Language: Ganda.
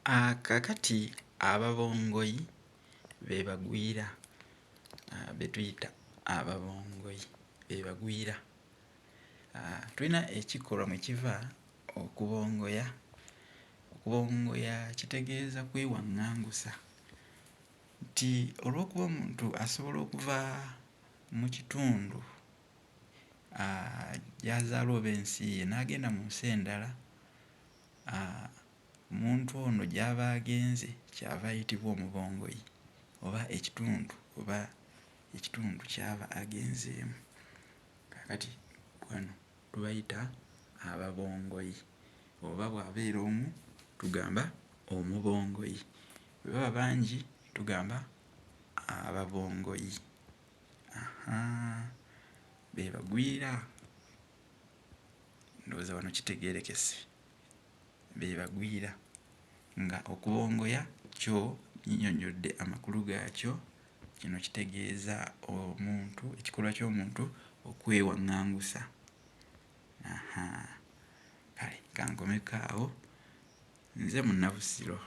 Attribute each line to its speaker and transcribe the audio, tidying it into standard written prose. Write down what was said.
Speaker 1: Kaakati ababongoyi be bagwira be tuyita ababongoyi be bagwira. Tulina ekikolwa mwe kiva okubongoya. Okubongoya kitegeeza kwewaŋŋangusa nti olw'okuba omuntu asobola okuva mu kitundu gy'azaala oba ensi ye n'agenda mu nsi endala, omuntu ono gy'aba agenze kyava ayitibwa omubongoyi oba ekitundu ky'aba agenzeemu. Kaakati bano tubayita ababongoyi, oba bw'abeera omu tugamba omubongoyi, bwe baba bangi tugamba ababongoyi. Be bagwira, ndowooza wano kitegeerekese, be bagwira nga okubongoya kyo nnyinnyonnyodde amakulu gaakyo. Kino kitegeeza omuntu, ekikolwa ky'omuntu okwewaŋŋangusa. Kale ka nkomeko awo, nze Munnabusiro.